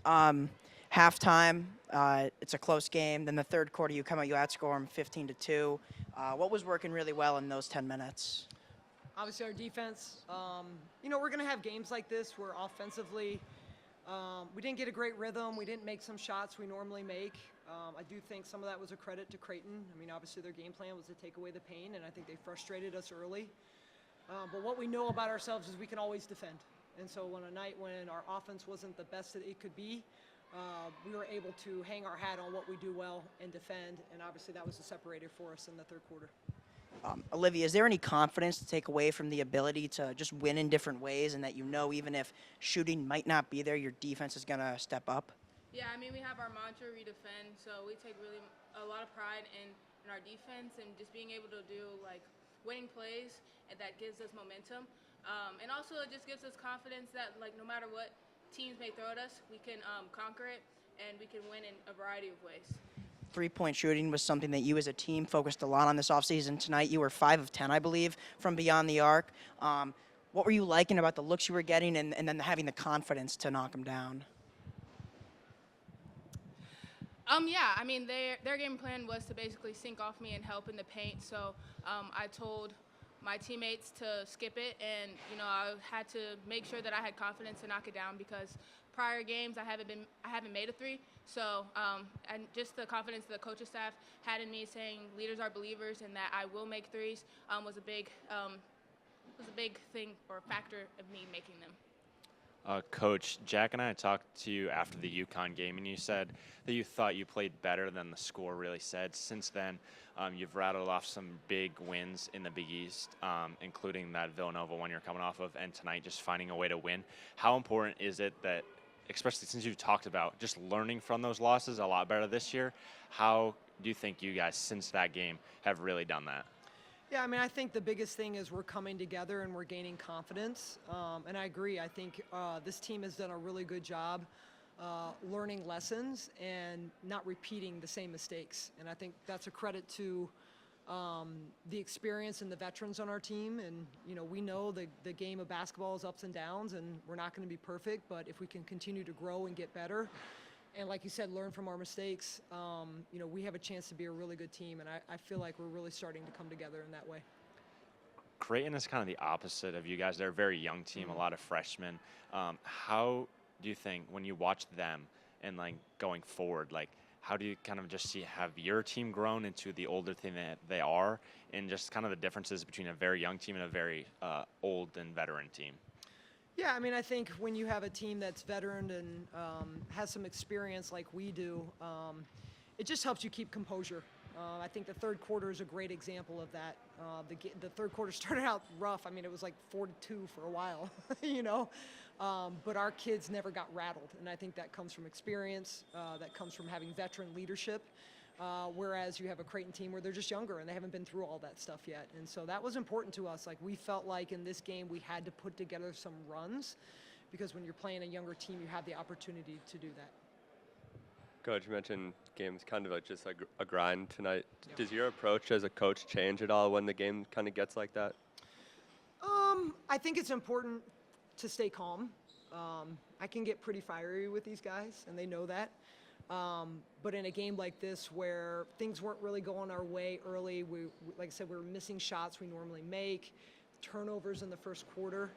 Halftime, it's a close game. Then the third quarter, you come out, you outscore them 15-2. What was working really well in those 10 minutes? Obviously, our defense. We're going to have games like this where offensively we didn't get a great rhythm. We didn't make some shots we normally make. I do think some of that was a credit to Creighton. I mean, obviously their game plan was to take away the pain, and I think they frustrated us early. But what we know about ourselves is we can always defend. And so on a night when our offense wasn't the best that it could be, we were able to hang our hat on what we do well and defend, and obviously that was the separator for us in the third quarter. Olivia, is there any confidence to take away from the ability to just win in different ways, and that even if shooting might not be there, your defense is going to step up? Yeah, I mean, we have our mantra, we defend, so we take really a lot of pride in our defense and just being able to do, winning plays, and that gives us momentum. And also it just gives us confidence that, no matter what teams may throw at us, we can conquer it, and we can win in a variety of ways. Three-point shooting was something that you as a team focused a lot on this offseason. Tonight you were 5 of 10, I believe, from beyond the arc. What were you liking about the looks you were getting and then having the confidence to knock them down? Yeah, I mean, their game plan was to basically sink off me and help in the paint. So I told my teammates to skip it, and I had to make sure that I had confidence to knock it down, because prior games I haven't made a three. So and just the confidence the coaching staff had in me, saying leaders are believers and that I will make threes, was a big thing or factor of me making them. Coach, Jack and I talked to you after the UConn game, and you said that you thought you played better than the score really said. Since then, you've rattled off some big wins in the Big East, including that Villanova one you're coming off of, and tonight just finding a way to win. How important is it that, especially since you've talked about just learning from those losses a lot better this year, how do you think you guys, since that game, have really done that? Yeah, I mean, I think the biggest thing is we're coming together and we're gaining confidence. And I agree. I think this team has done a really good job learning lessons and not repeating the same mistakes. And I think that's a credit to the experience and the veterans on our team. And, we know the game of basketball is ups and downs, and we're not going to be perfect. But if we can continue to grow and get better, and like you said, learn from our mistakes, we have a chance to be a really good team, and I feel like we're really starting to come together in that way. Creighton is kind of the opposite of you guys. They're a very young team, a lot of freshmen. How do you think, when you watch them and going forward, how do you kind of just have your team grown into the older team that they are, and just kind of the differences between a very young team and a very old and veteran team? Yeah, I mean, I think when you have a team that's veteran and has some experience like we do, it just helps you keep composure. I think the third quarter is a great example of that. The third quarter started out rough. I mean, it was 4-2 for a while, but our kids never got rattled, and I think that comes from experience, that comes from having veteran leadership. Whereas you have a Creighton team where they're just younger and they haven't been through all that stuff yet. And so that was important to us. We felt like in this game we had to put together some runs, because when you're playing a younger team, you have the opportunity to do that. Coach, you mentioned games kind of just a grind tonight. Yeah. Does your approach as a coach change at all when the game kind of gets like that? I think it's important to stay calm. I can get pretty fiery with these guys, and they know that. But in a game like this where things weren't really going our way early, like I said, we were missing shots we normally make, turnovers in the first quarter.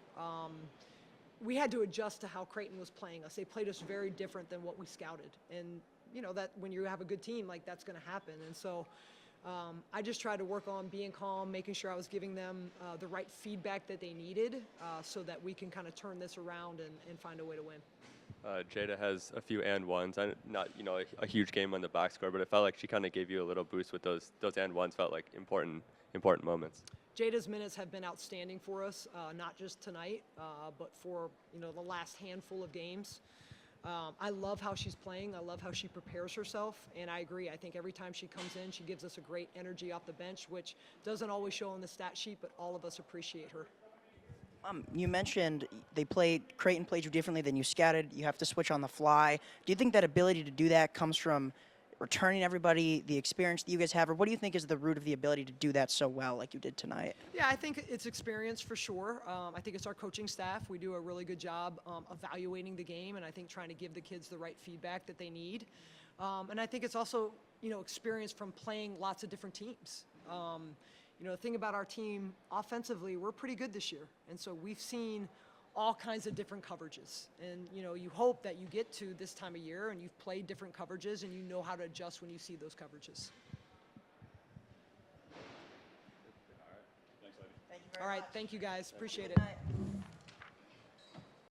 We had to adjust to how Creighton was playing us. They played us very different than what we scouted. And, that when you have a good team, that's going to happen. And so I just tried to work on being calm, making sure I was giving them the right feedback that they needed so that we can kind of turn this around and find a way to win. Jada has a few and ones. Not a huge game on the box score, but it felt like she kind of gave you a little boost with those and ones. Felt like important moments. Jada's minutes have been outstanding for us, not just tonight, but for the last handful of games. I love how she's playing. I love how she prepares herself, and I agree. I think every time she comes in, she gives us a great energy off the bench, which doesn't always show on the stat sheet, but all of us appreciate her. You mentioned Creighton played you differently than you scouted. You have to switch on the fly. Do you think that ability to do that comes from returning everybody, the experience that you guys have, or what do you think is the root of the ability to do that so well like you did tonight? Yeah, I think it's experience for sure. I think it's our coaching staff. We do a really good job evaluating the game, and I think trying to give the kids the right feedback that they need. And I think it's also, experience from playing lots of different teams. The thing about our team offensively, we're pretty good this year. And so we've seen all kinds of different coverages. And, you hope that you get to this time of year and you've played different coverages and you know how to adjust when you see those coverages. Thank you very All right, much. thank you guys. Appreciate Good it. night.